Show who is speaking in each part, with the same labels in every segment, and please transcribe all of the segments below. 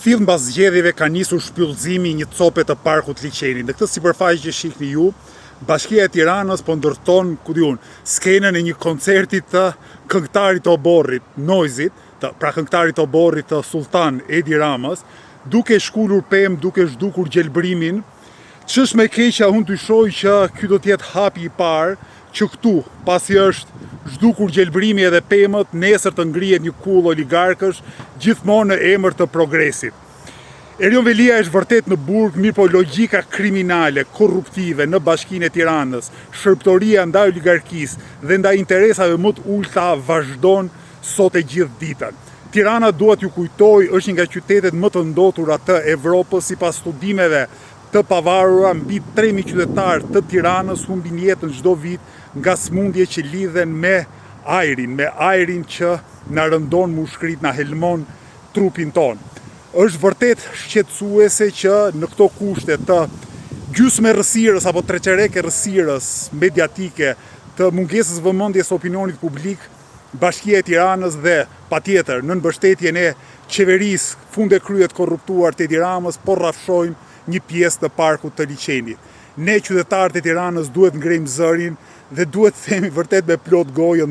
Speaker 1: Thith mbas zgjedhjeve ka nisur shpyllëzimi i një cope të parkut Liçeni. Në këtë sipërfaqe që shihni ju, Bashkia e Tiranës po ndërton, skenën e një koncerti të këngëtarit të oborrit, Noizit, pra këngëtarit të oborrit të Sultan Edi Ramës, duke shkullur pemë, duke zhdukur gjelbrimin. Ç'është më e keqja, unë dyshoj që ky do të jetë hapi i parë që këtu, pasi është zhdukur gjelbrimi edhe pemët, nesër të ngrihet një kull oligarkësh, gjithmonë në emër të progresit. Erion Velia është vërtet në burg, mirë po logjika kriminale, korruptive në Bashkinë e Tiranës, shërptoria ndaj oligarkisë dhe ndaj interesave më të ulta vazhdon sot e gjithë ditën. Tirana, duhet ju kujtoj, është një nga qytetet më të ndotura të Evropës, sipas studimeve të pavarura, mbi 3.000 qytetarë të Tiranës humbin jetën çdo vit nga sëmundje që lidhen me ajrin që na rëndon mushkrit, na helmon trupin ton. Është vërtet shqetësuese që në këto kushte të gjysmë errësirës apo treqereke errësirës mediatike, të mungesës vëmendjes opinionit publik, Bashkia e Tiranës dhe patjetër në mbështetjen e qeverisë funde kryet korruptuar të Edi Ramës po rrafshojnë një pjesë të parkut të Liçenit. Ne qytetarët e Tiranës duhet ngrejmë zërin dhe duhet themi vërtet me plot gojë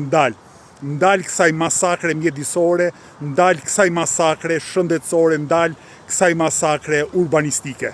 Speaker 1: ndal kësaj masakre mjedisore, ndal kësaj masakre shëndetësore, ndal kësaj masakre urbanistike.